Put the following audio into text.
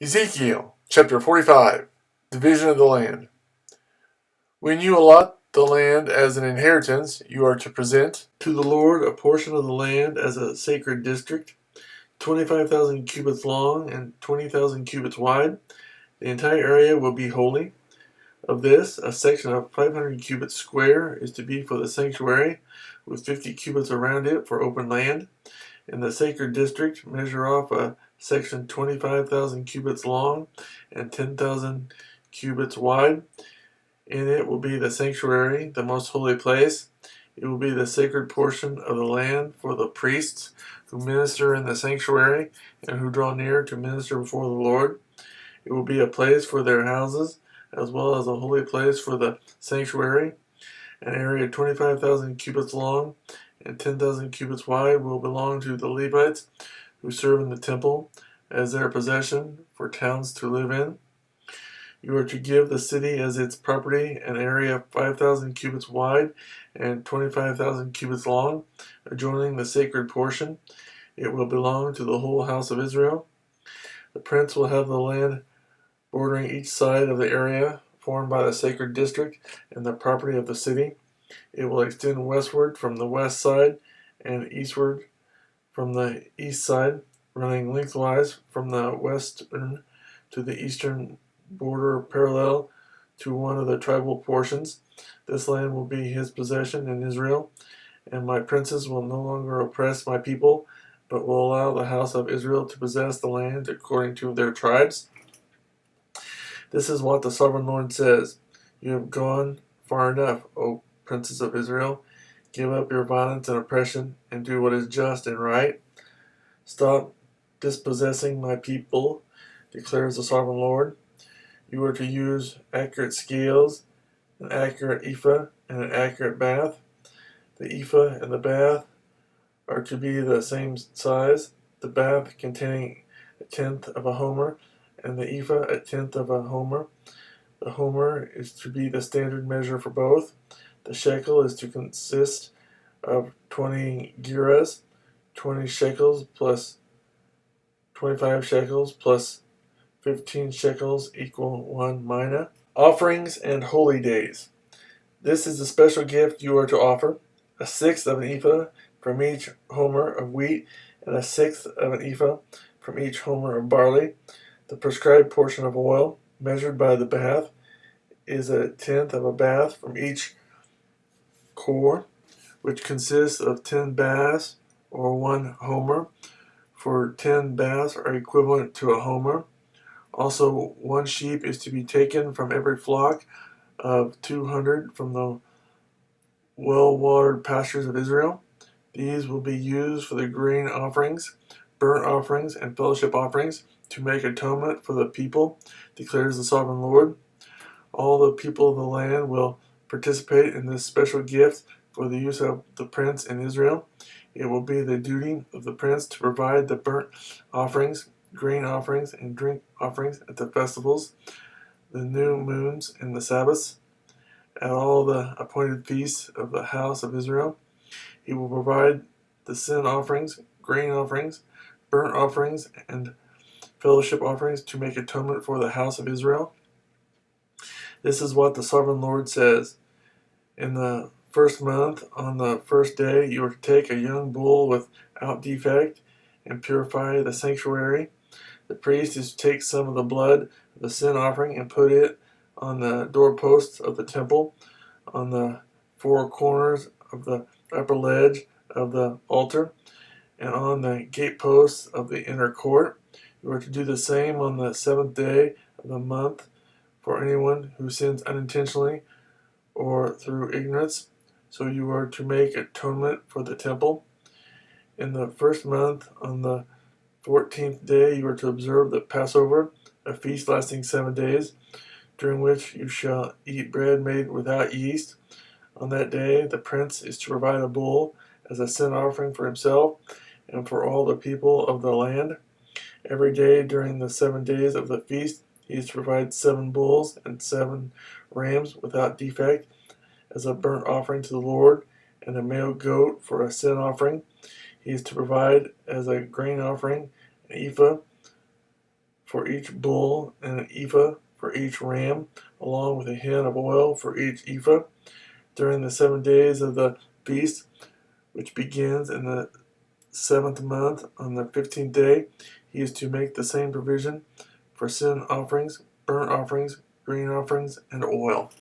Ezekiel chapter 45, Division of the Land. When you allot the land as an inheritance, you are to present to the Lord a portion of the land as a sacred district, 25,000 cubits long and 20,000 cubits wide. The entire area will be holy. Of this, a section of 500 cubits square is to be for the sanctuary, with 50 cubits around it for open land. In the sacred district, measure off a section 25,000 cubits long and 10,000 cubits wide. In it will be the sanctuary, the most holy place. It will be the sacred portion of the land for the priests who minister in the sanctuary and who draw near to minister before the Lord. It will be a place for their houses, as well as a holy place for the sanctuary. An area 25,000 cubits long and 10,000 cubits wide will belong to the Levites who serve in the temple as their possession for towns to live in. You are to give the city as its property an area of 5,000 cubits wide and 25,000 cubits long, adjoining the sacred portion. It will belong to the whole house of Israel. The prince will have the land bordering each side of the area formed by the sacred district and the property of the city. It will extend westward from the west side and eastward from the east side, running lengthwise from the western to the eastern border parallel to one of the tribal portions. This land will be his possession in Israel, and my princes will no longer oppress my people, but will allow the house of Israel to possess the land according to their tribes. This is what the sovereign Lord says. You have gone far enough, O princes of Israel. Give up your violence and oppression, and do what is just and right. Stop dispossessing my people, declares the sovereign Lord. You are to use accurate scales, an accurate ephah, and an accurate bath. The ephah and the bath are to be the same size, the bath containing a tenth of a homer, and the ephah a tenth of a homer. The homer is to be the standard measure for both. The shekel is to consist of 20 gerahs, 20 shekels plus 25 shekels plus 15 shekels equal 1 mina. Offerings and holy days. This is the special gift you are to offer: a sixth of an ephah from each homer of wheat, and a sixth of an ephah from each homer of barley. The prescribed portion of oil, measured by the bath, is a tenth of a bath from each core, which consists of 10 baths, or 1 homer, for 10 baths are equivalent to a homer. Also, 1 sheep is to be taken from every flock of 200 from the well-watered pastures of Israel. These will be used for the grain offerings, burnt offerings, and fellowship offerings, to make atonement for the people, declares the sovereign Lord. All the people of the land will participate in this special gift for the use of the prince in Israel. It will be the duty of the prince to provide the burnt offerings, grain offerings, and drink offerings at the festivals, the new moons, and the Sabbaths, at all the appointed feasts of the house of Israel. He will provide the sin offerings, grain offerings, burnt offerings, and fellowship offerings to make atonement for the house of Israel. This is what the sovereign Lord says. In the first month, on the first day, you are to take a young bull without defect and purify the sanctuary. The priest is to take some of the blood of the sin offering and put it on the doorposts of the temple, on the 4 corners of the upper ledge of the altar, and on the gateposts of the inner court. You are to do the same on the 7th day of the month for anyone who sins unintentionally or through ignorance. So you are to make atonement for the temple. In the first month, on the 14th day, you are to observe the Passover, a feast lasting 7 days, during which you shall eat bread made without yeast. On that day, the prince is to provide a bull as a sin offering for himself and for all the people of the land. Every day during the 7 days of the feast, he is to provide 7 bulls and 7 rams without defect as a burnt offering to the Lord, and a male goat for a sin offering. He is to provide as a grain offering an ephah for each bull, and an ephah for each ram, along with a hin of oil for each ephah. During the 7 days of the feast, which begins in the 7th month on the 15th day, he is to make the same provision for sin offerings, burnt offerings, grain offerings, and oil.